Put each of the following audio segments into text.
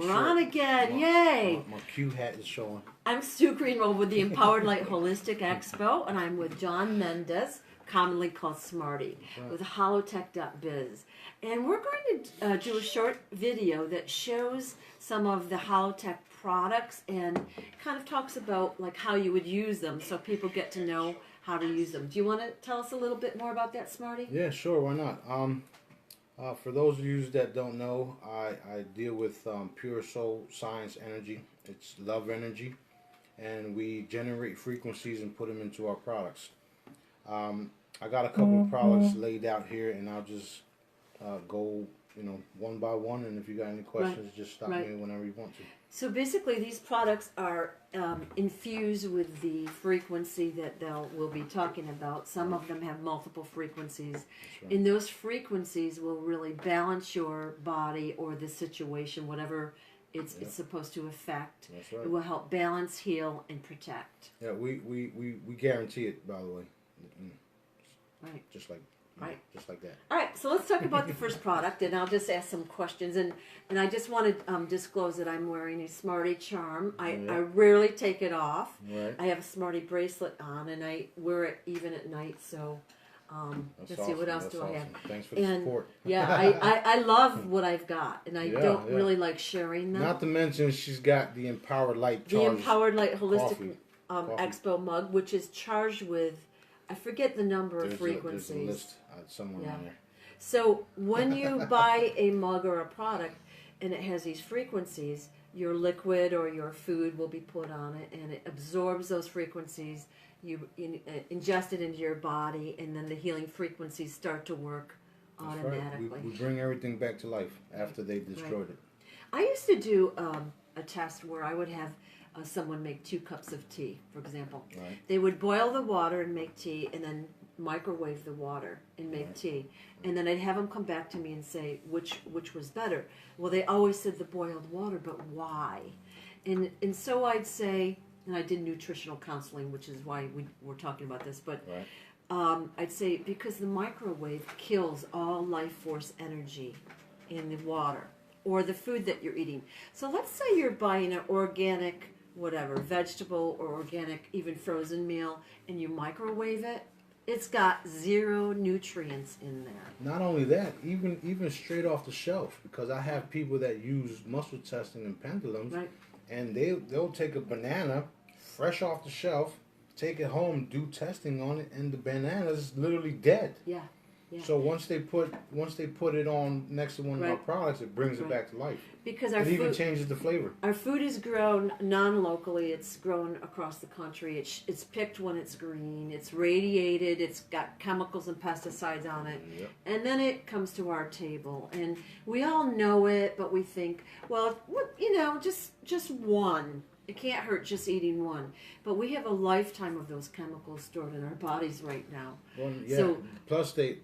We're on again. Yay! My Q hat is showing. I'm Stu Greenwald with the Empowered Light Holistic Expo, and I'm with John Mendez, commonly called Smarty, with Holotech.biz. And we're going to do a short video that shows some of the Holotech products and kind of talks about like how you would use them so people get to know how to use them. Do you want to tell us a little bit more about that, Smarty? Yeah, sure. Why not? For those of you that don't know, I deal with pure soul science energy. It's love energy, and we generate frequencies and put them into our products. I got a couple of products laid out here, and I'll just go, one by one. And if you got any questions, just stop me whenever you want to. So basically, these products are infused with the frequency that we'll be talking about. Some of them have multiple frequencies, and those frequencies will really balance your body or the situation, whatever it's supposed to affect. That's right. It will help balance, heal, and protect. Yeah, we guarantee it, by the way. Right. Just like that. All right, so let's talk about the first product, and I'll just ask some questions. And I just want to disclose that I'm wearing a Smarty charm. I rarely take it off. Right. I have a Smarty bracelet on, and I wear it even at night. So let's see, what else do I have? Thanks for the support. Yeah, I love what I've got, and I don't really like sharing them. Not to mention she's got the Empowered Light The Empowered Light Holistic Expo mug, which is charged with, I forget the number of frequencies. There's a list somewhere in there. So when you buy a mug or a product and it has these frequencies, your liquid or your food will be put on it, and it absorbs those frequencies. You ingest it into your body, and then the healing frequencies start to work automatically. Right. We bring everything back to life after they destroyed it. I used to do a test where I would have someone make 2 cups of tea, for example. Right. They would boil the water and make tea, and then microwave the water and make tea. And then I'd have them come back to me and say which was better. Well, they always said the boiled water, but why? And so I'd say, and I did nutritional counseling, which is why we're talking about this, but I'd say because the microwave kills all life force energy in the water or the food that you're eating. So let's say you're buying an organic whatever, vegetable or organic, even frozen meal, and you microwave it, it's got 0 nutrients in there. Not only that, even straight off the shelf, because I have people that use muscle testing and pendulums, and they'll take a banana fresh off the shelf, take it home, do testing on it, and the banana is literally dead. Yeah. Yeah. So once they put it on next to one of our products, it brings it back to life. Because it even changes the flavor. Our food is grown non-locally. It's grown across the country. It's picked when it's green. It's radiated. It's got chemicals and pesticides on it. Yep. And then it comes to our table. And we all know it, but we think, well, just one. It can't hurt just eating one. But we have a lifetime of those chemicals stored in our bodies right now. Well, yeah. So, plus the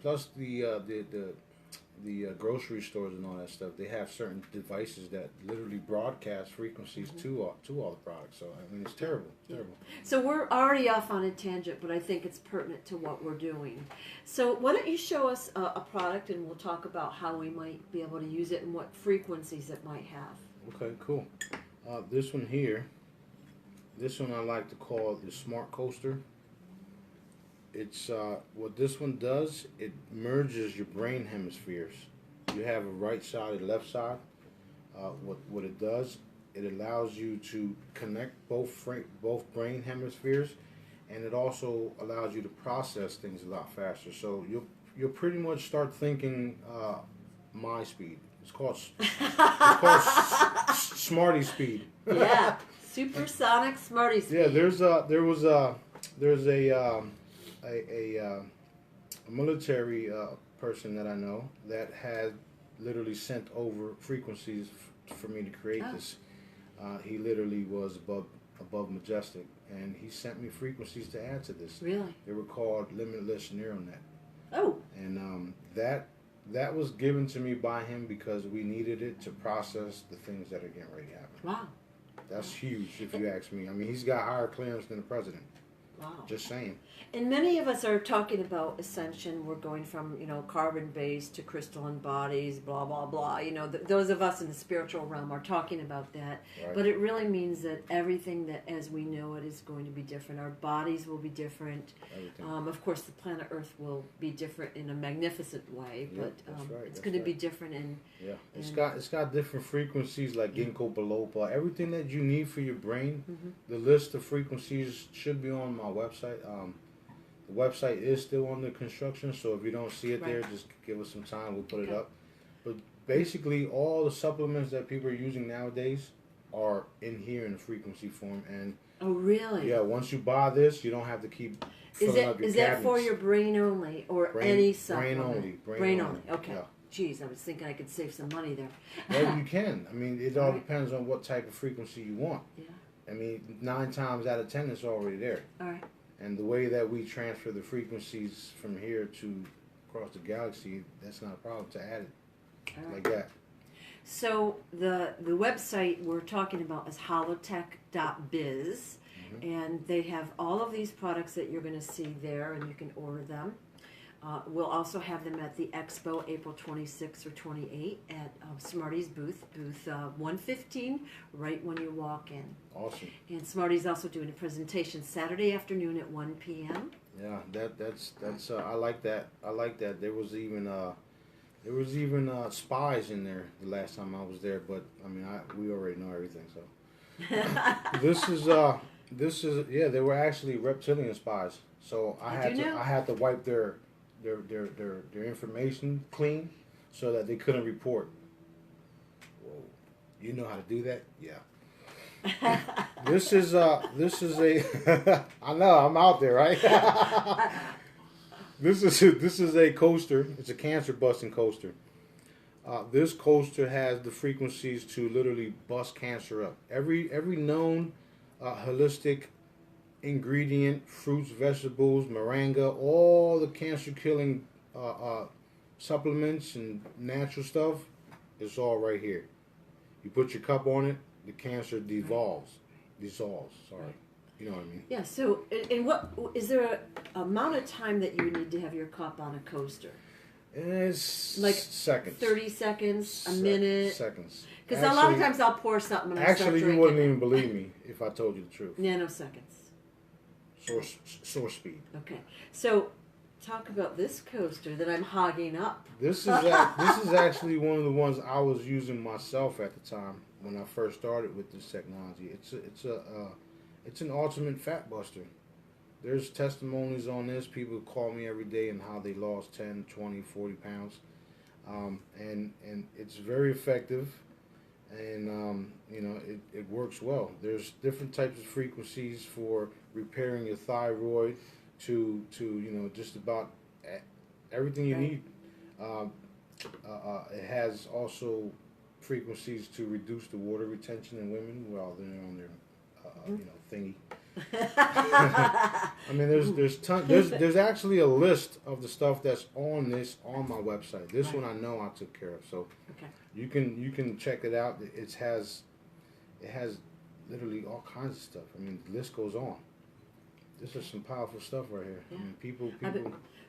grocery stores and all that stuff, they have certain devices that literally broadcast frequencies to all the products. So I mean, it's terrible. Terrible. So we're already off on a tangent, but I think it's pertinent to what we're doing. So why don't you show us a product, and we'll talk about how we might be able to use it and what frequencies it might have. Okay, cool. This one here, I like to call the Smart Coaster. It's what this one does, it merges your brain hemispheres. You have a right side and left side. What it does, it allows you to connect both brain hemispheres, and it also allows you to process things a lot faster. So you'll pretty much start thinking my speed. It's called Smarty speed. Yeah, supersonic Smarty speed. Yeah, there's a military person that I know that had literally sent over frequencies for me to create this. He literally was above majestic, and he sent me frequencies to add to this. Really? They were called Limitless Neural Net. Oh. And that was given to me by him because we needed it to process the things that are getting ready to happen. Wow. That's huge, if you ask me. I mean, he's got higher clearance than the president. Wow. Just saying. And many of us are talking about ascension. We're going from, carbon-based to crystalline bodies, blah, blah, blah. Those of us in the spiritual realm are talking about that. Right. But it really means that everything that as we know it is going to be different. Our bodies will be different. Of course, the planet Earth will be different in a magnificent way. Yep, But that's right, it's that's going to be right. different in... Yeah, it's got different frequencies like ginkgo biloba. Everything that you need for your brain, the list of frequencies should be on my website. The website is still under construction, so if you don't see it there, just give us some time. We'll put it up. But basically, all the supplements that people are using nowadays are in here in the frequency form. And oh, really? Yeah, once you buy this, you don't have to keep filling up your Is cabinets. that for your brain only or any supplement? Brain only. Brain only. Okay. Yeah. Geez, I was thinking I could save some money there. Well, you can. I mean, it all depends on what type of frequency you want. Yeah. I mean, 9 times out of 10, it's already there. All right. And the way that we transfer the frequencies from here to across the galaxy, that's not a problem to add it like that. So the website we're talking about is holotech.biz, and they have all of these products that you're going to see there, and you can order them. We'll also have them at the Expo, April 26th or 28th at Smarty's booth 115, right when you walk in. Awesome. And Smarty's also doing a presentation Saturday afternoon at 1 p.m. Yeah, that's I like that. I like that. There was even spies in there the last time I was there, but I mean we already know everything. So this is they were actually reptilian spies. So I had to wipe their information clean so that they couldn't report. Whoa, you know how to do that? Yeah. This is a I know I'm out there, right? This is a coaster. It's a cancer busting coaster. This coaster has the frequencies to literally bust cancer up. Every known holistic ingredient, fruits, vegetables, moringa, all the cancer-killing supplements and natural stuff, it's all right here. You put your cup on it, the cancer dissolves. Sorry, you know what I mean? Yeah. So, and what is there a amount of time that you need to have your cup on a coaster? It's like seconds. 30 seconds, a minute. Seconds. Because a lot of times I'll pour something and I start drinking. You wouldn't even believe me if I told you the truth. Nanoseconds. Source speed. Okay, so talk about this coaster that I'm hogging up. This is actually one of the ones I was using myself at the time when I first started with this technology. It's an ultimate fat buster. There's testimonies on this. People call me every day and how they lost 10, 20, 40 pounds, and it's very effective. And it works well. There's different types of frequencies for repairing your thyroid to just about everything you need. It has also frequencies to reduce the water retention in women while they're on their thingy. I mean, there's actually a list of the stuff that's on my website. This one I know I took care of, so you can check it out. It has literally all kinds of stuff. I mean, the list goes on. This is some powerful stuff right here. Yeah. I mean, people.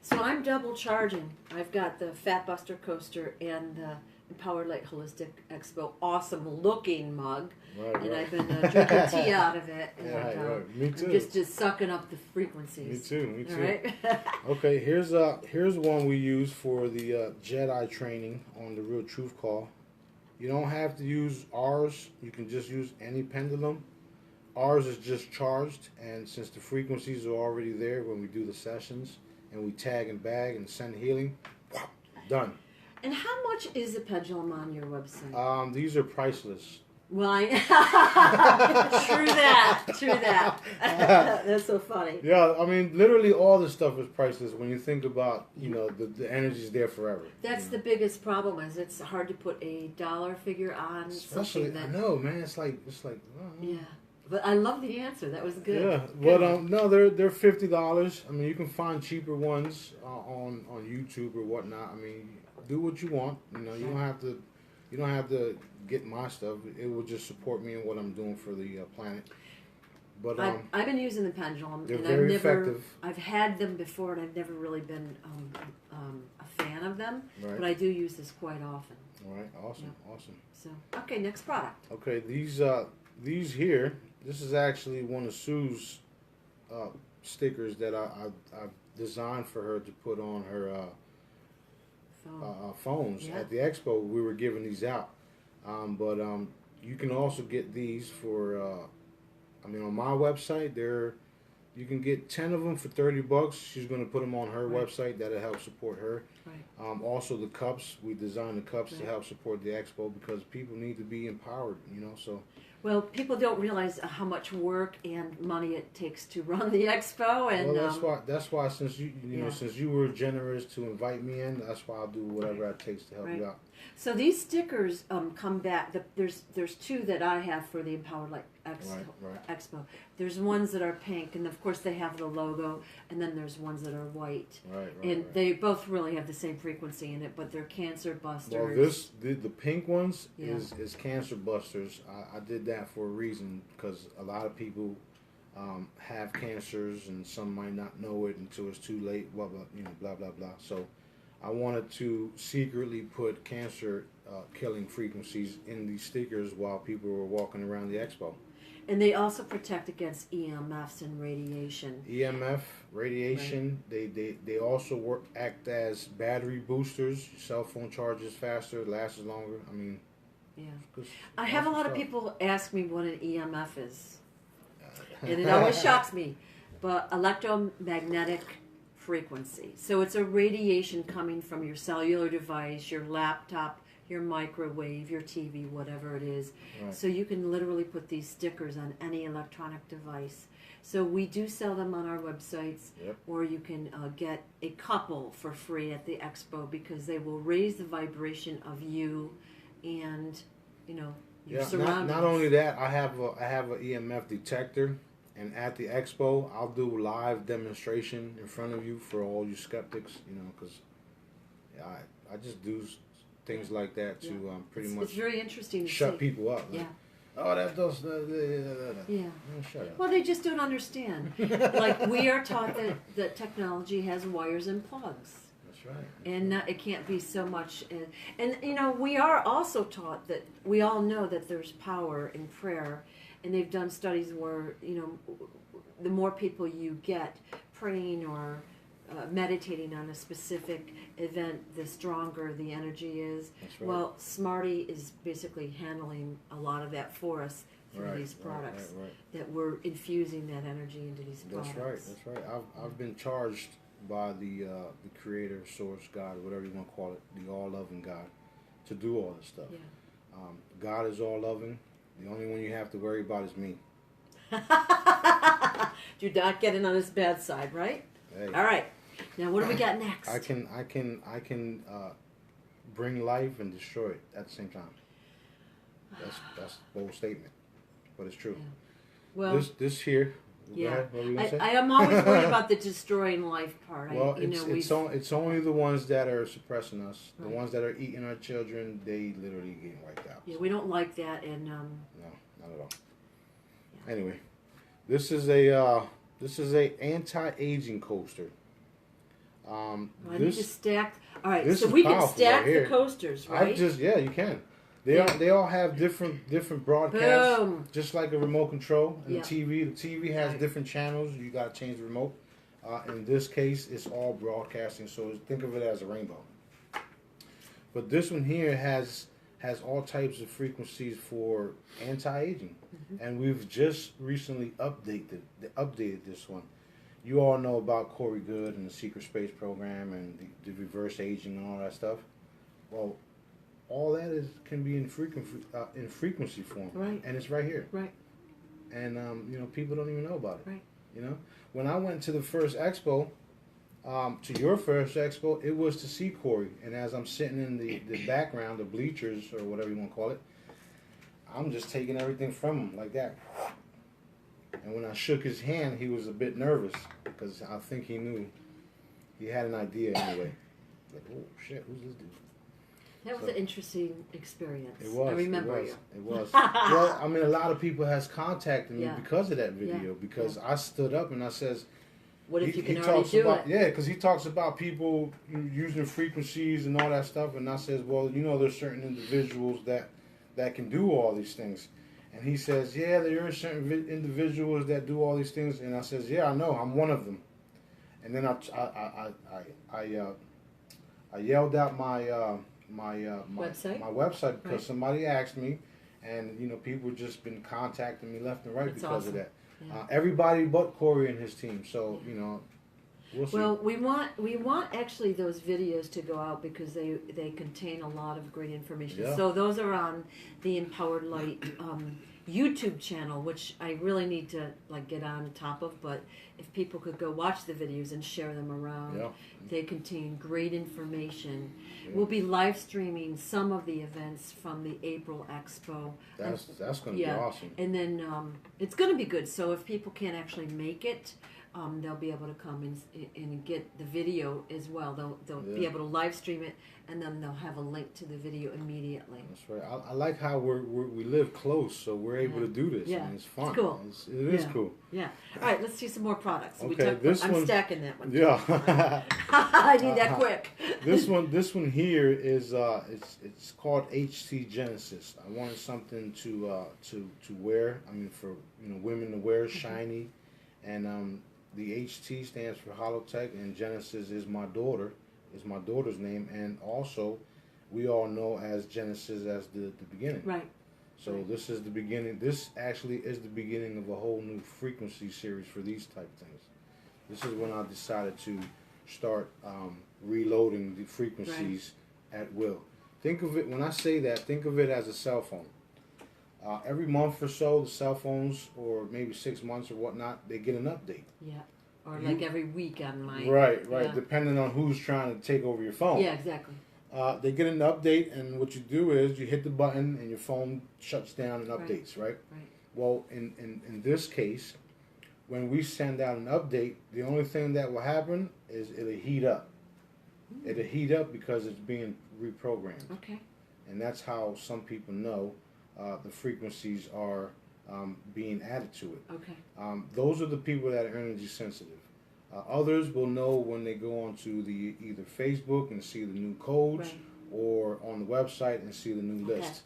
So I'm double charging. I've got the Fat Buster coaster and the Empowered Light Holistic Expo awesome looking mug. Right. I've been drinking tea out of it. And, right. Me too. I'm just sucking up the frequencies. Me too. All right? Okay, here's one we use for the Jedi training on the Real Truth Call. You don't have to use ours. You can just use any pendulum. Ours is just charged, and since the frequencies are already there when we do the sessions, and we tag and bag and send healing, done. And how much is a pendulum on your website? These are priceless. Well, true that. That's so funny. Yeah, I mean, literally all this stuff is priceless when you think about, the energy's there forever. That's the biggest problem is it's hard to put a dollar figure on Especially, something that... I know, man, it's like Yeah. But I love the answer. That was good. Yeah, but no, they're $50. I mean, you can find cheaper ones on YouTube or whatnot. I mean, do what you want. You don't have to get my stuff. It will just support me in what I'm doing for the planet. But I've been using the Pendulum, they're and very effective. I've had them before, and I've never really been a fan of them. Right. But I do use this quite often. All right, awesome, awesome. So okay, next product. Okay, these here. This is actually one of Sue's stickers that I've designed for her to put on her phones. Yeah. At the expo. We were giving these out, but you can also get these for. I mean, on my website, you can get 10 of them for $30. She's going to put them on her website. That'll help support her. Right. Also, the cups. We designed the cups to Right. help support the expo because people need to be empowered. So. Well, people don't realize how much work and money it takes to run the expo, and well, that's why since you know since you were generous to invite me in, that's why I'll do whatever it takes to help you out. So these stickers come back. There's two that I have for the Empowered Light Expo. There's ones that are pink, and of course they have the logo, and then there's ones that are white. And they both really have the same frequency in it, but they're cancer busters. Well, the pink ones is cancer busters. I did that for a reason because a lot of people have cancers, and some might not know it until it's too late. Blah blah, blah blah blah. So I wanted to secretly put cancer killing frequencies in these stickers while people were walking around the expo. And they also protect against EMFs and radiation. EMF, radiation. Right. They also act as battery boosters. Your cell phone charges faster, lasts longer. I mean, I have a lot of people ask me what an EMF is, and it always shocks me. But electromagnetic frequency. So it's a radiation coming from your cellular device, your laptop, your microwave, your TV, whatever it is. Right. So you can literally put these stickers on any electronic device. So we do sell them on our websites, or you can get a couple for free at the expo because they will raise the vibration of you and your surroundings. Not only that, I have an EMF detector, and at the expo I'll do live demonstration in front of you for all you skeptics, because I just do things like that to pretty much. It's very interesting to shut people up. Yeah. Oh, that does. Yeah. Shut up. Well, they just don't understand. Like we are taught that technology has wires and plugs. That's right. And it can't be so much. And we are also taught that we all know that there's power in prayer, and they've done studies where the more people you get praying or meditating on a specific event, the stronger the energy is. That's right. Well, Smarty is basically handling a lot of that for us through these products. That we're infusing that energy into these products. That's right. I've been charged by the Creator, Source, God, whatever you want to call it, the all-loving God, to do all this stuff. Yeah. God is all-loving. The only one you have to worry about is me. You're not getting on his bad side, right? Hey. All right. Now, what do we got next? I can bring life and destroy it at the same time. That's a bold statement, but it's true. Yeah. Well, this here. Yeah, what were you gonna say? I am always worried about the destroying life part. Well, it's only the ones that are suppressing us. The ones that are eating our children, they literally getting wiped out. Yeah, we don't like that, and no, not at all. Yeah. Anyway, this is a anti-aging coaster. I need to stack. All right, so we can stack the coasters, right? You can. They all have different broadcasts, just like a remote control and the TV. The TV has different channels. You got to change the remote. In this case, it's all broadcasting, so think of it as a rainbow. But this one here has all types of frequencies for anti-aging, and we've just recently updated this one. You all know about Corey Good and the Secret Space Program and the reverse aging and all that stuff. Well, all that can be in frequency form, and it's right here. Right. And people don't even know about it. Right. When I went to the first expo, to your first expo, it was to see Corey, and as I'm sitting in the background, the bleachers or whatever you want to call it, I'm just taking everything from him like that. And when I shook his hand, he was a bit nervous because I think he knew. He had an idea anyway. Like, oh shit, who's this dude? That was an interesting experience. It was. I remember you. It was. you. Well, I mean, a lot of people has contacted me Yeah. because of that video. Yeah. Because I stood up and I says, What if you can he already talks do about, it? Yeah, because he talks about people using frequencies and all that stuff. And I says, well, you know, there's certain individuals that can do all these things. And he says, yeah, there are certain individuals that do all these things. And I says, yeah, I know, I'm one of them. And then I yelled out my website because Right. somebody asked me, and you know, people just been contacting me left and right That's because awesome. of that. Yeah. Everybody but Corey and his team. So you know, we'll see. Well, we want actually those videos to go out because they contain a lot of great information. Yeah. So those are on the Empowered Light YouTube channel, which I really need to like get on top of. But if people could go watch the videos and share them around, Yeah. they contain great information. Yeah. We'll be live streaming some of the events from the April Expo. That's going to Yeah. be awesome. And then it's going to be good. So if people can't actually make it, they'll be able to come and get the video as well. They'll be Yeah. able to live stream it, and then they'll have a link to the video immediately. That's right. I like how we live close, so we're able to do this. Yeah. And it's fun. It's cool. It is Yeah. cool. Yeah. All right, let's see some more products. Okay, I'm stacking that one. Yeah. I need that quick. This one here is it's called HT Genesis. I wanted something to wear. I mean, for women to wear, shiny, and the HT stands for Holotech, and Genesis is my daughter's name, and also we all know as Genesis as the beginning. Right. So this is the beginning. This actually is the beginning of a whole new frequency series for these type things. This is when I decided to start reloading the frequencies at will. Think of it, when I say that, think of it as a cell phone. Every month or so, the cell phones, or maybe 6 months or whatnot, they get an update. Yeah. Or like every week on my... Right, Yeah. depending on who's trying to take over your phone. Yeah, exactly. They get an update, and what you do is you hit the button, and your phone shuts down and updates, right? Right. Well, in this case, when we send out an update, the only thing that will happen is it'll heat up. It'll heat up because it's being reprogrammed. Okay. And that's how some people know the frequencies are being added to it. Okay. Those are the people that are energy sensitive. Others will know when they go onto the either Facebook and see the new codes, Right. or on the website and see the new Okay. list.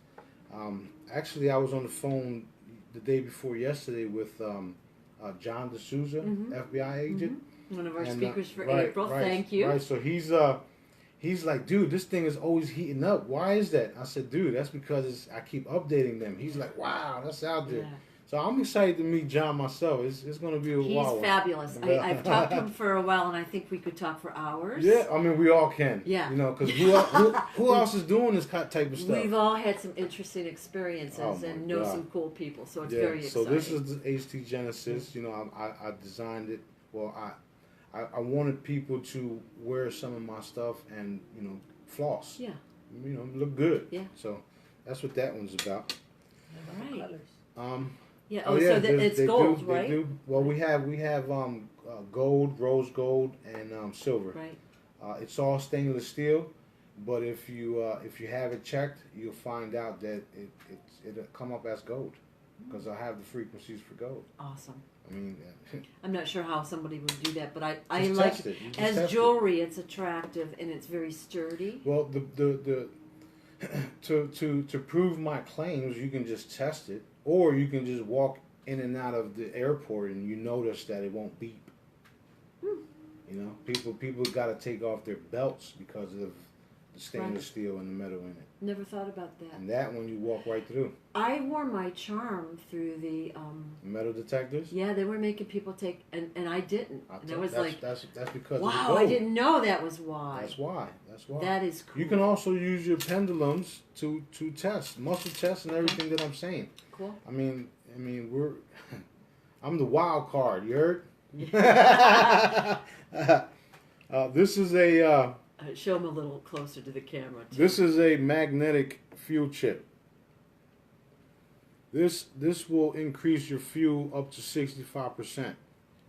Actually, I was on the phone the day before yesterday with John D'Souza, FBI agent. One of our And, speakers for right, April. right, Thank you. Right, so he's like, dude, this thing is always heating up. Why is that? I said, dude, that's because I keep updating them. He's like, wow, that's out there. Yeah. So I'm excited to meet John myself. It's going to be a He's while. fabulous. Yeah. I've talked to him for a while, and I think we could talk for hours. Yeah, I mean, we all can. Yeah. You know, because who else is doing this type of stuff? We've all had some interesting experiences Oh, my and know God. some cool people, so it's Yeah, very so exciting. this is the HT Genesis. You know, I designed it. Well, I wanted people to wear some of my stuff and, floss. Yeah. Look good. Yeah. So that's what that one's about. All right. Yeah. Oh, Oh, yeah, so it's gold, they right? do. Well, we have gold, rose gold, and silver. Right. It's all stainless steel, but if you have it checked, you'll find out that it'll come up as gold, because I have the frequencies for gold. Awesome. I mean, I'm not sure how somebody would do that, but I just like test it. You just as test it. jewelry. It's attractive and it's very sturdy. Well, the to prove my claims, you can just test it, or you can just walk in and out of the airport and you notice that it won't beep. People got to take off their belts because of the stainless steel and the metal in it. Never thought about that. And that one you walk right through. I wore my charm through the. Metal detectors. Yeah, they were making people take, and I didn't. And I was like, that's because wow, of the gold. I didn't know that was why. That's why. That is cool. You can also use your pendulums to test muscle tests and everything that I'm saying. Cool. I mean, we're. I'm the wild card. You heard? This is a. Show them a little closer to the camera. Too. This is a magnetic fuel chip. This will increase your fuel up to 65%.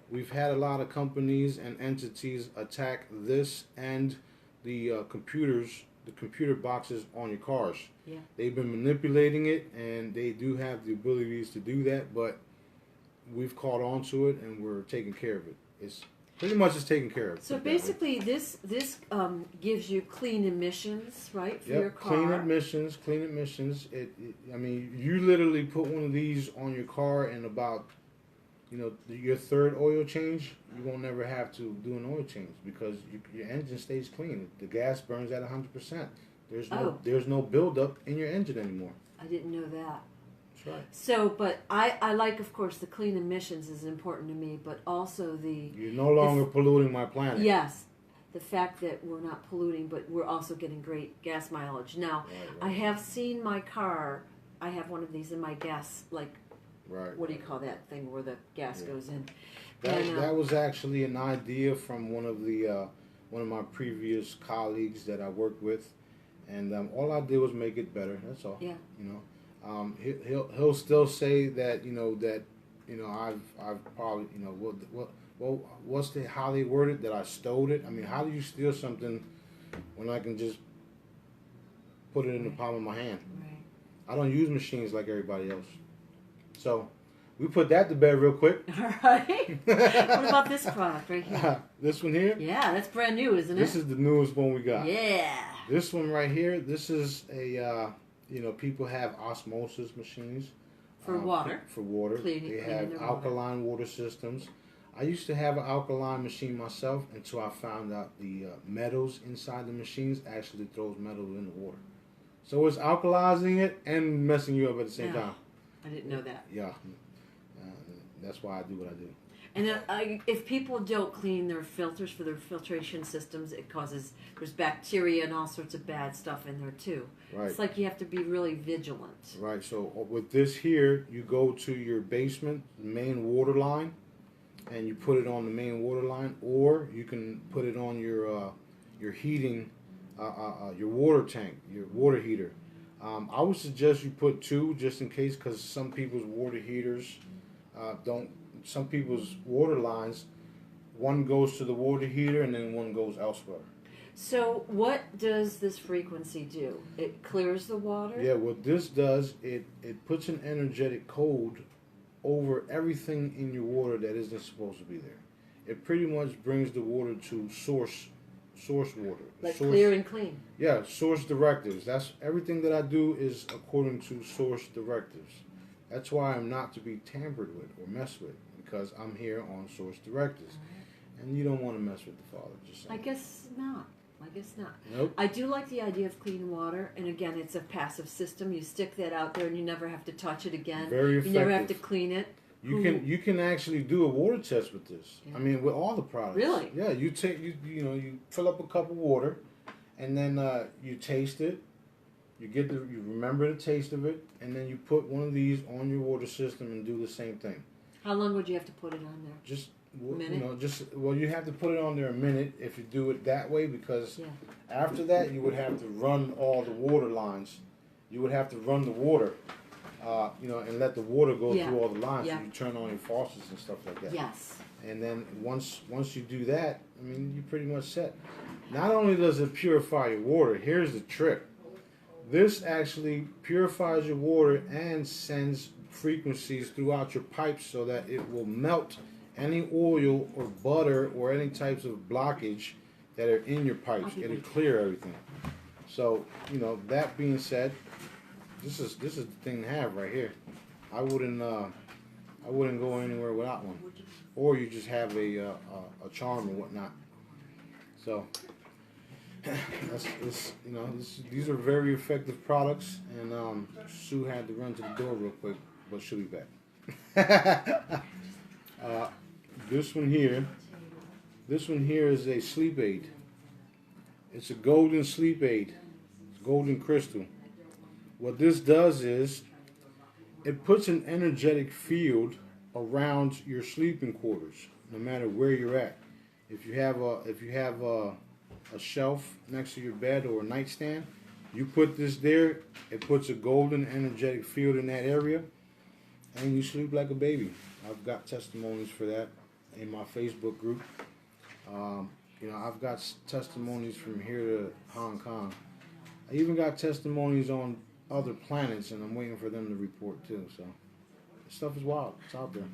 We've had a lot of companies and entities attack this and the computers, the computer boxes on your cars. Yeah. They've been manipulating it, and they do have the abilities to do that, but we've caught on to it, and we're taking care of it. It's pretty much it's taken care of. So basically, this gives you clean emissions, right, for your car. Clean emissions. I mean, you literally put one of these on your car in about, your third oil change, you won't never have to do an oil change because your engine stays clean. The gas burns at 100%. There's no buildup in your engine anymore. I didn't know that. That's right. So, but I like, of course, the clean emissions is important to me, but also You're no longer polluting my planet. Yes. The fact that we're not polluting, but we're also getting great gas mileage. Now, right. I have seen my car, I have one of these in my gas, right. What do you call that thing where the gas goes in? That was actually an idea from one of my previous colleagues that I worked with, and all I did was make it better. That's all. Yeah. He'll still say that I've probably what's how they worded that I stole it. I mean, how do you steal something when I can just put it in the palm of my hand? Right. I don't use machines like everybody else. So we put that to bed real quick. All right. What about this product right here? This one here? Yeah, that's brand new, isn't it? This is the newest one we got. Yeah. This one right here, this is a, people have osmosis machines. For water. For water. They have alkaline water systems. I used to have an alkaline machine myself until I found out the metals inside the machines actually throws metals in the water. So it's alkalizing it and messing you up at the same time. I didn't know that. Yeah. That's why I do what I do. And if people don't clean their filters for their filtration systems, there's bacteria and all sorts of bad stuff in there too. Right. It's like you have to be really vigilant. Right. So with this here, you go to your basement, main water line, and you put it on the main water line, or you can put it on your heating, your water tank, your water heater. I would suggest you put two just in case, because some people's water heaters some people's water lines, one goes to the water heater and then one goes elsewhere. So what does this frequency do? It clears the water? Yeah, what this does, it puts an energetic code over everything in your water that isn't supposed to be there. It pretty much brings the water to source water. Like clear and clean. Yeah, source directives. That's everything that I do is according to source directives. That's why I'm not to be tampered with or messed with, because I'm here on source directives. Right. And you don't want to mess with the Father. Just saying. I guess not. Nope. I do like the idea of clean water, and again, it's a passive system. You stick that out there, and you never have to touch it again. Very effective. You never have to clean it. You can actually do a water test with this. Yeah. I mean, with all the products. Really? Yeah. You take you fill up a cup of water, and then you taste it. You remember the taste of it, and then you put one of these on your water system and do the same thing. How long would you have to put it on there? Just a minute? You have to put it on there a minute if you do it that way, because after that you would have to run all the water lines. You would have to run the water, and let the water go through all the lines. Yeah. So you turn on your faucets and stuff like that. Yes. And then once you do that, I mean, you're pretty much set. Not only does it purify your water, here's the trick. This actually purifies your water and sends frequencies throughout your pipes so that it will melt any oil or butter or any types of blockage that are in your pipes. It'll clear everything. So, that being said, this is the thing to have right here. I wouldn't go anywhere without one. Or you just have a charm or whatnot. So these are very effective products, and Sue had to run to the door real quick, but she'll be back. This one here is a sleep aid. It's a golden sleep aid. It's golden crystal. What this does is it puts an energetic field around your sleeping quarters, no matter where you're at. If you have a shelf next to your bed or a nightstand, you put this there, it puts a golden energetic field in that area, and you sleep like a baby. I've got testimonies for that in my Facebook group. I've got testimonies from here to Hong Kong. I even got testimonies on other planets, and I'm waiting for them to report too. So, this stuff is wild. It's out there.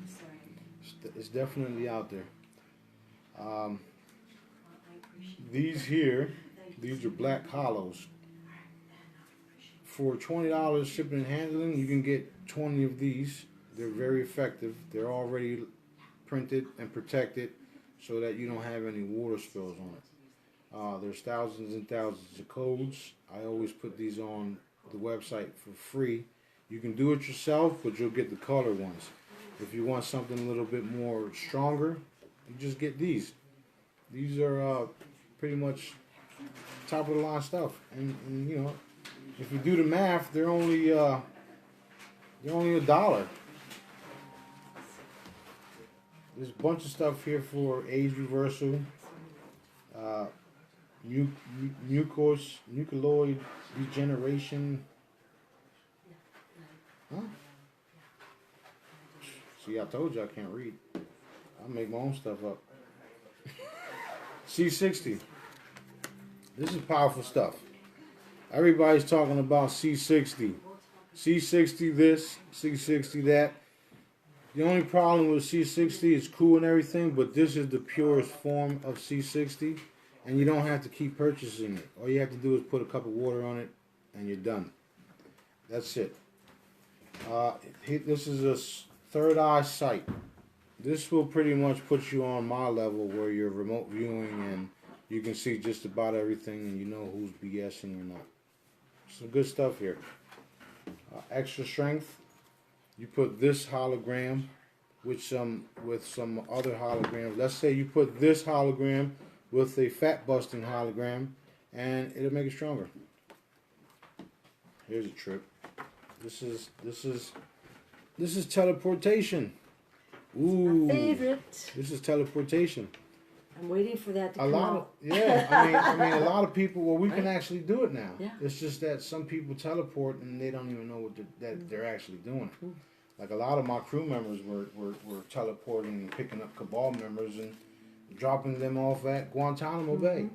It's definitely out there. These here, these are black hollows. For $20 shipping and handling, you can get 20 of these. They're very effective. They're already printed and protected so that you don't have any water spills on it. There's thousands and thousands of codes. I always put these on the website for free. You can do it yourself, but you'll get the color ones. If you want something a little bit more stronger, you just get these. These are pretty much top of the line stuff, and you know, if you do the math, they're only $1. There's a bunch of stuff here for age reversal, nucleoid regeneration. Huh? See, I told you I can't read. I make my own stuff up. C60. This is powerful stuff. Everybody's talking about C60. C60 this, C60 that. The only problem with C60 is cool and everything, but this is the purest form of C60, and you don't have to keep purchasing it. All you have to do is put a cup of water on it, and you're done. That's it. This is a third eye sight. This will pretty much put you on my level where you're remote viewing and you can see just about everything and you know who's BSing or not. Some good stuff here. Extra strength. You put this hologram with some other holograms. Let's say you put this hologram with a fat busting hologram, and it'll make it stronger. Here's a trip. This is teleportation. Ooh, my favorite. This is teleportation. I'm waiting for that to come out. Yeah, I mean, a lot of people. Well, we can actually do it now. Yeah. It's just that some people teleport and they don't even know what they're actually doing. Like a lot of my crew members were teleporting and picking up Cabal members and dropping them off at Guantanamo Bay.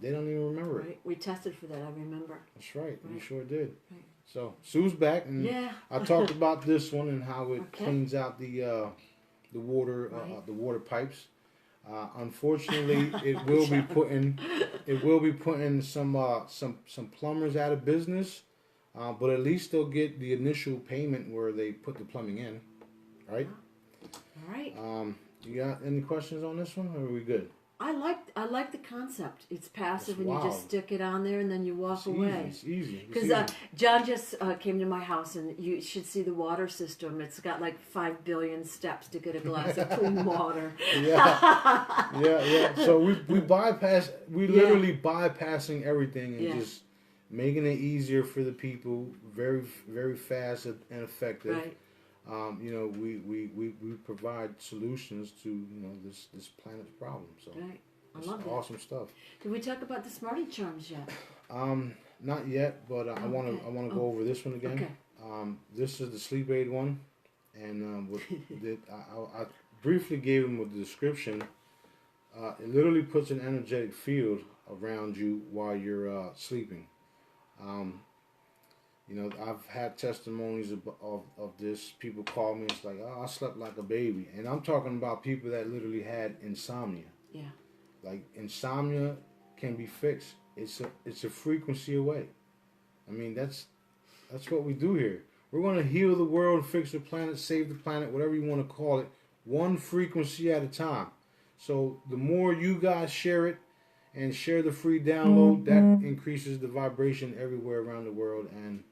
They don't even remember it. We tested for that. I remember. That's right. You sure did. Right. So Sue's back, and I talked about this one and how it cleans out the water pipes. Unfortunately, it will be putting some plumbers out of business, but at least they'll get the initial payment where they put the plumbing in, right? All right. You got any questions on this one, or are we good? I like the concept. It's passive, and wild. you just stick it on there, and then you walk away. It's easy. Because John just came to my house, and you should see the water system. It's got like 5 billion steps to get a glass of clean water. Yeah. So we bypass. We literally bypassing everything and just making it easier for the people. Very, very fast and effective. Right. We provide solutions to this planet's problems. So I love that. Awesome stuff. Did we talk about the Smarty charms yet? Not yet, but I want to go over this one again. Okay. This is the sleep aid one, and I briefly gave him a description. It literally puts an energetic field around you while you're sleeping. I've had testimonies of this. People call me. It's like, oh, I slept like a baby, and I'm talking about people that literally had insomnia. Yeah. Like insomnia can be fixed. It's a frequency away. I mean, that's what we do here. We're going to heal the world, fix the planet, save the planet, whatever you want to call it, one frequency at a time. So the more you guys share it and share the free download, that increases the vibration everywhere around the world, and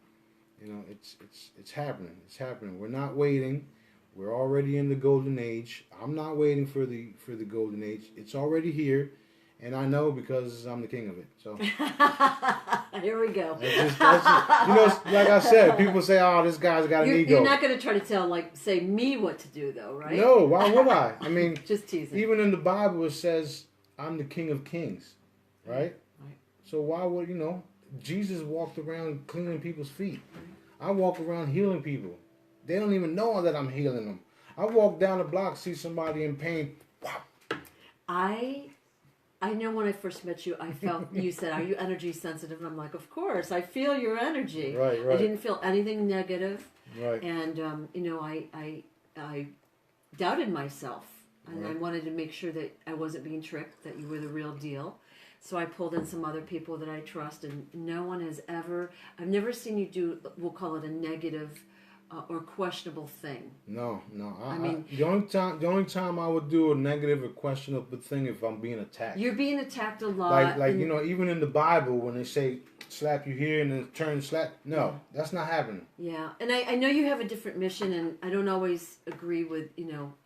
it's happening. It's happening. We're not waiting. We're already in the golden age. I'm not waiting for the golden age. It's already here, and I know because I'm the king of it. So here we go. That's just, like I said, people say, "Oh, this guy's got an ego." You're not going to try to say me what to do, though, right? No. Why would I? I mean, just teasing. Even in the Bible, it says, "I'm the King of Kings," right? Right. So why would Jesus walked around cleaning people's feet. I walk around healing people. They don't even know that I'm healing them. I walk down the block, see somebody in pain. Wow. I I know when I first met you, I felt, you said, are you energy sensitive? And I'm like, of course, I feel your energy. Right. I didn't feel anything negative. Right. And, I doubted myself. And I wanted to make sure that I wasn't being tricked, that you were the real deal. So I pulled in some other people that I trust, and no one has ever, I've never seen you do, we'll call it a negative or questionable thing. No. I mean, the only time I would do a negative or questionable thing if I'm being attacked. You're being attacked a lot. Like even in the Bible when they say slap you here and then turn slap, no, that's not happening. Yeah, and I know you have a different mission, and I don't always agree with,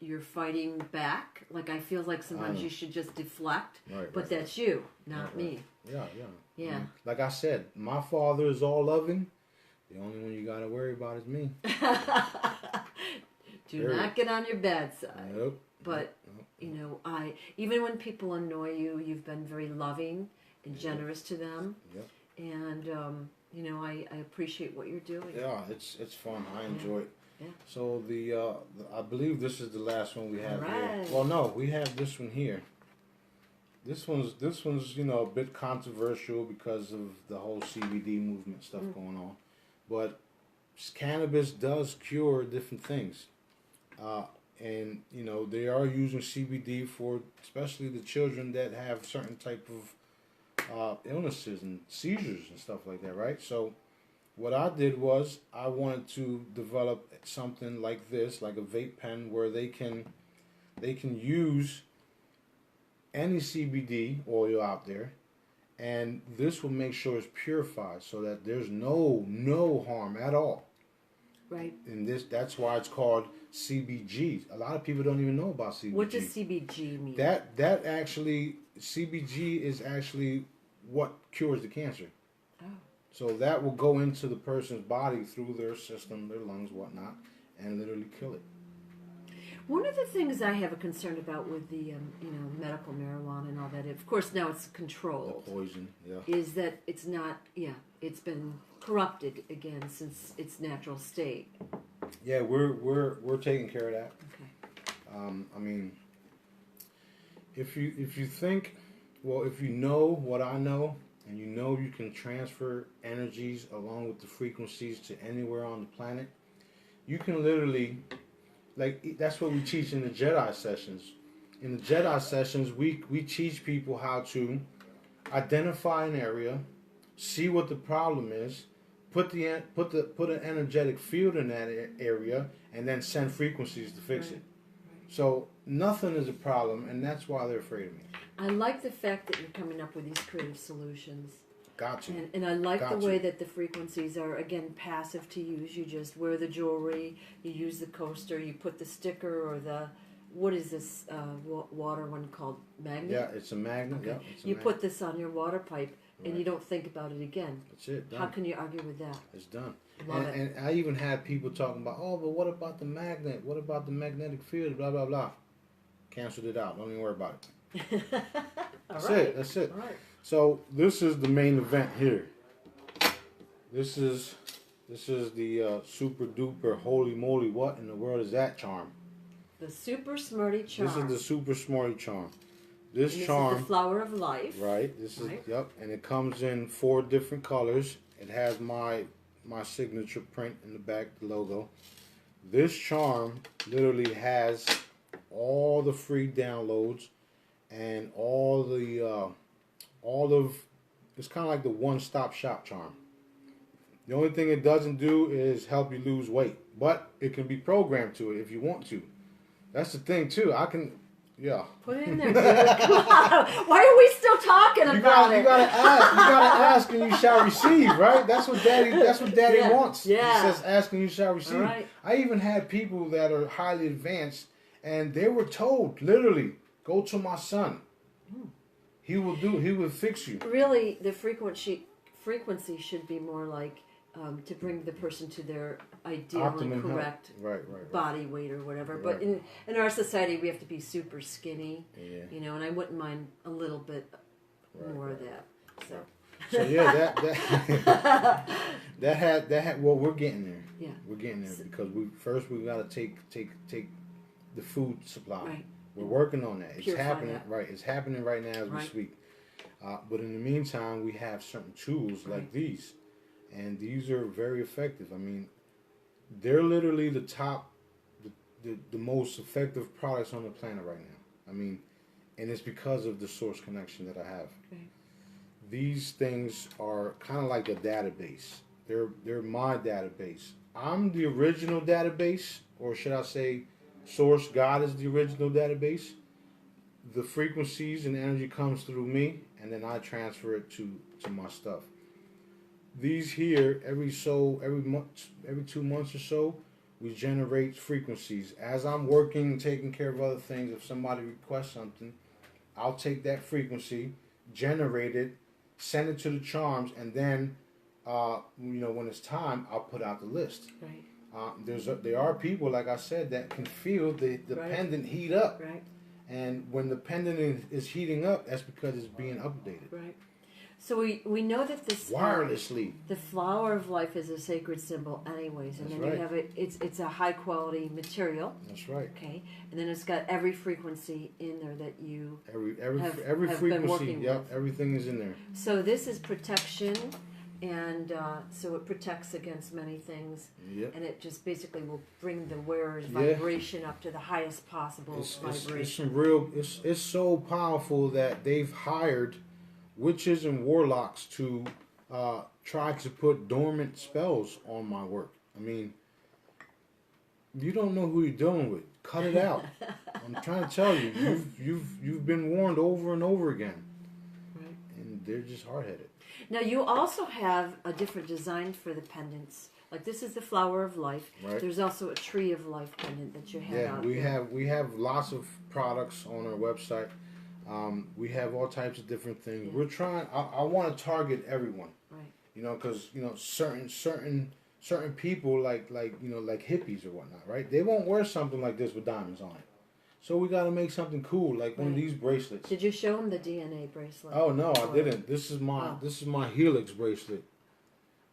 you're fighting back. Like, I feel like sometimes you should just deflect, but that's you, not me. Yeah. Like I said, my Father is all loving. The only one you got to worry about is me. Do not get on your bad side. Nope. But, even when people annoy you, you've been very loving and generous to them. Yep. And, I appreciate what you're doing. Yeah, it's fun. I enjoy it. Yeah. So I believe this is the last one we have right. here. Well, no, we have this one here. This one's a bit controversial because of the whole CBD movement stuff going on. But cannabis does cure different things. And, they are using CBD for especially the children that have certain type of illnesses and seizures and stuff like that, right? So what I did was I wanted to develop something like this, like a vape pen, where they can use any CBD oil out there, and this will make sure it's purified so that there's no harm at all. Right. And that's why it's called CBG. A lot of people don't even know about CBG. What does CBG mean? That actually, CBG is actually what cures the cancer. Oh. So that will go into the person's body through their system, their lungs, whatnot, and literally kill it. One of the things I have a concern about with the, medical marijuana and all that, of course now it's controlled. The poison, yeah. Is that it's not, it's been corrupted again since its natural state. Yeah, we're taking care of that. Okay. I mean, if you think, well, if you know what I know, and you can transfer energies along with the frequencies to anywhere on the planet, you can literally, like, that's what we teach in the Jedi sessions. In the Jedi sessions, we teach people how to identify an area, see what the problem is, put an energetic field in that area, and then send frequencies to fix it. So nothing is a problem, and that's why they're afraid of me. I like the fact that you're coming up with these creative solutions. Got you. And I like the way that the frequencies are, again, passive to use. You just wear the jewelry, you use the coaster, you put the sticker or the, what is this water one called? Magnet? Yeah, it's a magnet. Okay. Yeah, put this on your water pipe, and you don't think about it again. That's it. Done. How can you argue with that? It's done. Love it. And I even had people talking about, oh, but what about the magnet? What about the magnetic field? Blah, blah, blah. Canceled it out. Don't even worry about it. That's it. All right. So this is the main event here. This is the super duper holy moly, what in the world is that charm? The Super Smarty charm. This is the Super Smarty charm. This and charm, is the flower of life. right? This is yep, and it comes in 4 different colors. It has my signature print in the back, the logo. This charm literally has all the free downloads and it's kind of like the one-stop shop charm. The only thing it doesn't do is help you lose weight, but it can be programmed to it if you want to. That's the thing too. Put it in there, dude. Come on. Why are we still talking about it? You gotta ask and you shall receive, right? That's what daddy wants. Yeah. He says ask and you shall receive. Right. I even had people that are highly advanced and they were told, literally, go to my son. He will fix you. Really, the frequency should be more like to bring the person to their ideal Optimum and correct right. body weight or whatever. Right. But in our society, we have to be super skinny. Yeah. And I wouldn't mind a little bit more of that. So yeah, that had. Well, we're getting there. Yeah, we're getting there because we got to take the food supply. Right. We're working on that. It's Purify happening, that. right? It's happening right now as we Right. speak. But in the meantime, we have certain tools like these, and these are very effective. I mean, they're literally the top, the most effective products on the planet right now. I mean, and it's because of the source connection that I have. Right. These things are kind of like a database. They're my database. I'm the original database, or should I say, source God is the original database. The frequencies and energy comes through me, and then I transfer it to my stuff. These here, every 2 months or so, we generate frequencies. As I'm working, taking care of other things, if somebody requests something, I'll take that frequency, generate it, send it to the charms, and then, when it's time, I'll put out the list. Right. There are people, like I said, that can feel the Right. pendant heat up. Right. And when the pendant is heating up, that's because it's being updated. Right. So we know that this wirelessly. The flower of life is a sacred symbol, anyways, and That's then right. you have it. It's a high quality material. That's right. Okay, and then it's got every frequency in there that you Every have been frequency. working Yep, with. everything is in there. So this is protection, and so it protects against many things. Yep. And it just basically will bring the wearer's Yeah. vibration up to the highest possible vibration. It's some real. It's so powerful that they've hired witches and warlocks to try to put dormant spells on my work. I mean, you don't know who you're dealing with. Cut it out. I'm trying to tell you, you've been warned over and over again, Right. and they're just hard-headed. Now you also have a different design for the pendants. Like this is the flower of life. Right. There's also a tree of life pendant that you have. Yeah, out we there. have lots of products on our website. We have all types of different things. Yeah. We're trying. I want to target everyone. Right. Because certain people like hippies or whatnot, right? They won't wear something like this with diamonds on it. So we got to make something cool, like one of Right. these bracelets. Did you show him the DNA bracelet? Oh no, I Or- didn't. This is my Helix bracelet.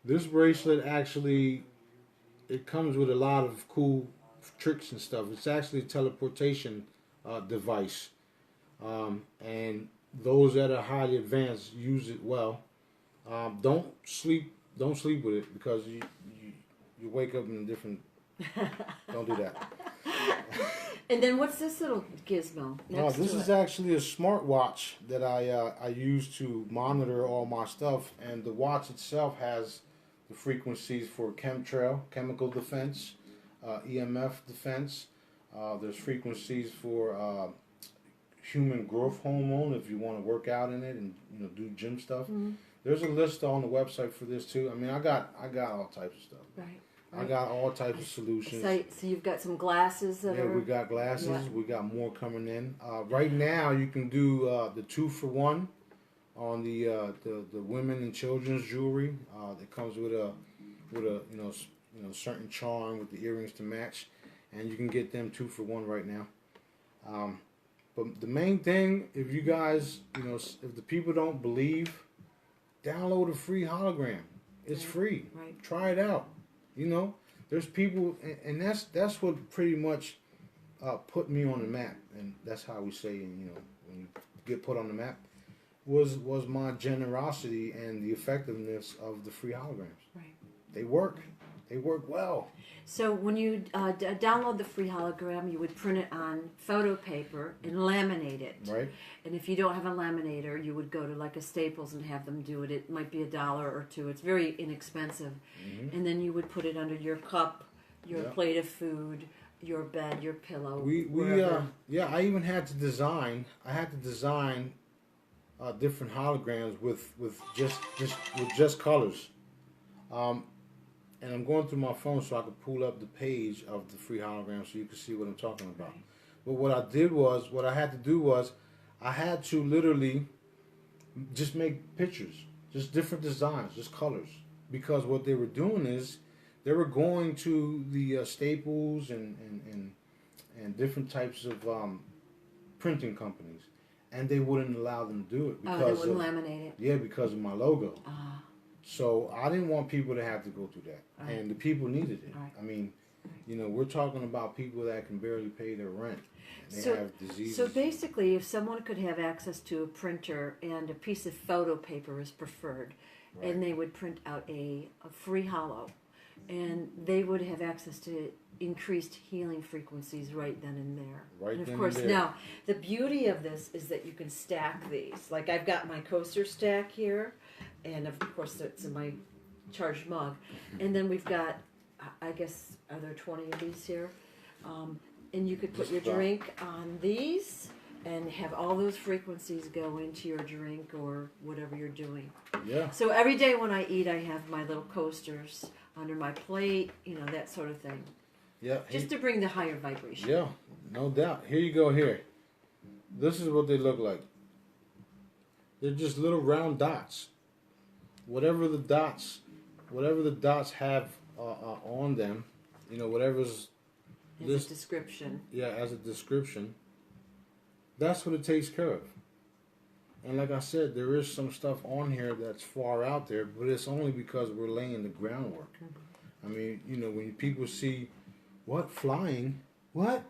This bracelet actually, it comes with a lot of cool tricks and stuff. It's actually a teleportation device, and those that are highly advanced use it well. Don't sleep with it because you wake up in a different. Don't do that. And then what's this little gizmo next This to is it? actually a smartwatch that I use to monitor all my stuff, and the watch itself has the frequencies for chemtrail, chemical defense, EMF defense. There's frequencies for human growth hormone if you want to work out in it and do gym stuff. Mm-hmm. There's a list on the website for this too. I mean, I got all types of stuff. Right. I got all types of solutions. So you've got some glasses that are. We got glasses. Yeah. We got more coming in. Right now, you can do the 2-for-1 on the women and children's jewelry. It comes with a certain charm with the earrings to match, and you can get them 2-for-1 right now. But the main thing, if you guys, if the people don't believe, download a free hologram. It's Right. free. Right. Try it out. There's people, and that's what pretty much put me on the map, and that's how we say, when you get put on the map, was my generosity and the effectiveness of the free holograms. Right. They work. They work well. So when you download the free hologram, you would print it on photo paper and laminate it. Right. And if you don't have a laminator, you would go to like a Staples and have them do it. It might be $1 or $2. It's very inexpensive. Mm-hmm. And then you would put it under your cup, your Yeah. plate of food, your bed, your pillow. We wherever. I even had to design. I had to design different holograms with just colors. And I'm going through my phone so I could pull up the page of the free hologram so you can see what I'm talking about. Right. But what I had to do was, I had to literally just make pictures, just different designs, just colors. Because what they were doing is, they were going to the Staples and different types of printing companies, and they wouldn't allow them to do it They because wouldn't laminate it. yeah, because of my logo. Ah. So I didn't want people to have to go through that, Right. and the people needed it. Right. I mean, You know, we're talking about people that can barely pay their rent. And they have diseases. So basically, if someone could have access to a printer and a piece of photo paper is preferred, Right. and they would print out a free holo, and they would have access to increased healing frequencies right then and there. Right and of then course, and there. now the beauty of this is that you can stack these. Like I've got my coaster stack here, and of course it's in my charged mug, and then we've got, I guess, are there 20 of these here? And you could put your drink on these and have all those frequencies go into your drink or whatever you're doing. Yeah. So every day when I eat, I have my little coasters under my plate, you know, that sort of thing. Yeah. Just to bring the higher vibration. Yeah, no doubt. Here you go here. This is what they look like. They're just little round dots. Whatever the dots have on them, you know, whatever's As a description. Yeah, as a description. That's what it takes care of. And like I said, there is some stuff on here that's far out there, but it's only because we're laying the groundwork. I mean, you know, when people see, what, flying? What?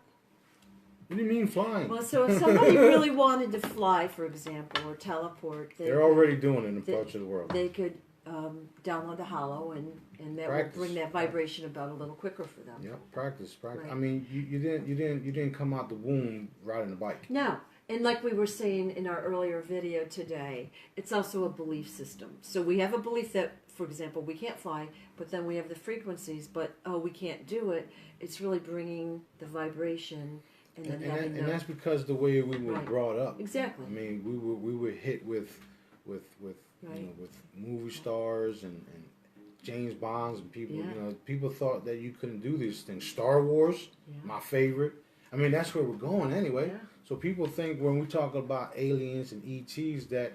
What do you mean flying? Well, so if somebody really wanted to fly, for example, or teleport, they're already doing it in parts of the world. They could download the holo, and that Practice. will bring that vibration about a little quicker for them. Yep, practice. Right. I mean, you didn't come out the womb riding a bike. No, and like we were saying in our earlier video today, it's also a belief system. So we have a belief that, for example, we can't fly, but then we have the frequencies, but we can't do it. It's really bringing the vibration. And that's because the way we were Right. brought up. Exactly. I mean, we were hit with Right. you know, with movie stars and James Bonds and people. Yeah. You know, people thought that you couldn't do these things. Star Wars, Yeah. my favorite. I mean, that's where we're going anyway. Yeah. So people think when we talk about aliens and ETs that,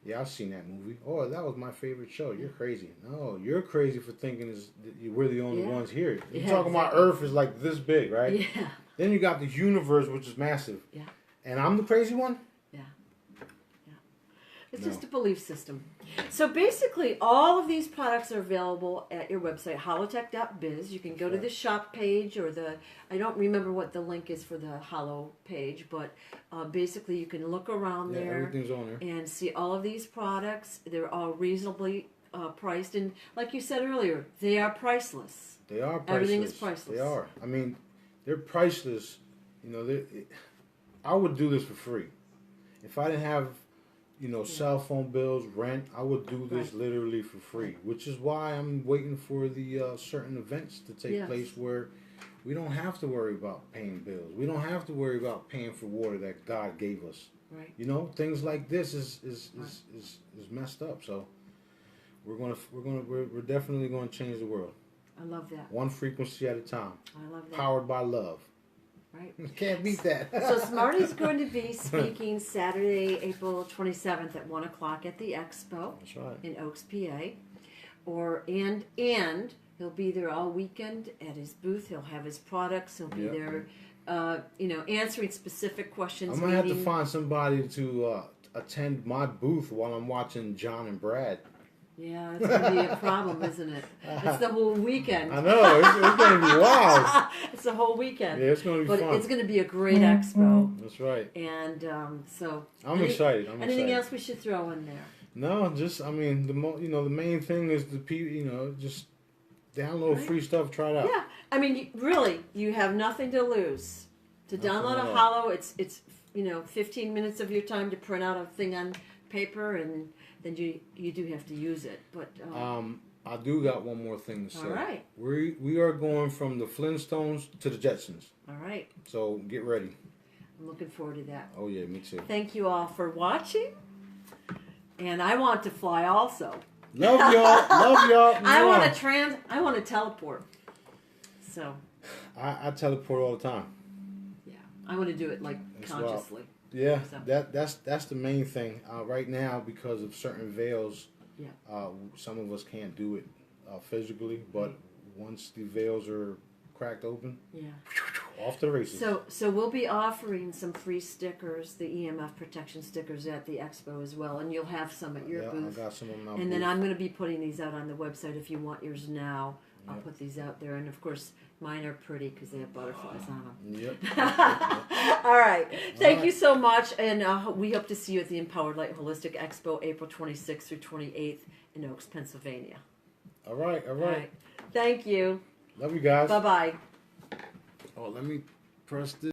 yeah, I've seen that movie. Oh, that was my favorite show. You're crazy. No, you're crazy for thinking we're the only Yeah. ones here. You're Yeah, talking about Earth is like this big, right? Yeah. Then you got the universe, which is massive. Yeah. And I'm the crazy one? Yeah. It's No. just a belief system. So basically, all of these products are available at your website, holotech.biz. You can go to the shop page or I don't remember what the link is for the holo page, but basically you can look around Yeah, there everything's on there. and see all of these products. They're all reasonably priced. And like you said earlier, they are priceless. They are priceless. Everything is priceless. They are. I mean, they're priceless. You know, I would do this for free. If I didn't have, you know, cell phone bills, rent, I would do this literally for free. Which is why I'm waiting for the certain events to take place where we don't have to worry about paying bills. We don't have to worry about paying for water that God gave us. Right. You know, things like this is messed up. So we're definitely going to change the world. I love that. One frequency at a time. I love that. Powered by love. Right. Can't beat that. So Smarty's going to be speaking Saturday, April 27th at 1 o'clock at the Expo. That's right. In Oaks, PA. And he'll be there all weekend at his booth. He'll have his products. He'll be there, answering specific questions. I'm going to have to find somebody to attend my booth while I'm watching John and Brad. Yeah, it's going to be a problem, isn't it? It's the whole weekend. I know. It's going to be wild. It's the whole weekend. Yeah, it's going to be fun. But it's going to be a great expo. That's right. And so... I'm excited. Anything else we should throw in there? No, just, I mean, the main thing is the people, just download free stuff, try it out. Yeah. I mean, really, you have nothing to lose. To download a holo, it's 15 minutes of your time to print out a thing on paper, and then you do have to use it. But I do got one more thing to say. All right. We are going from the Flintstones to the Jetsons. All right. So get ready. I'm looking forward to that. Oh yeah, me too. Thank you all for watching. And I want to fly also. Love y'all. Love y'all. I want to teleport. So. I teleport all the time. Yeah. I want to do it consciously. Yeah, So. that's the main thing right now, because of certain veils. Yeah. Some of us can't do it physically, but once the veils are cracked open, off to the races. So we'll be offering some free stickers, the EMF Protection Stickers, at the Expo as well, and you'll have some at your booth. I got some of them. And then I'm going to be putting these out on the website if you want yours now. I'll Yep. put these out there, and of course mine are pretty because they have butterflies on them. Yep. All right. Thank right. you so much, and we hope to see you at the Empowered Light Holistic Expo, April 26th through 28th in Oaks, Pennsylvania. All right. All right. Thank you. Love you guys. Bye bye. Oh, let me press this.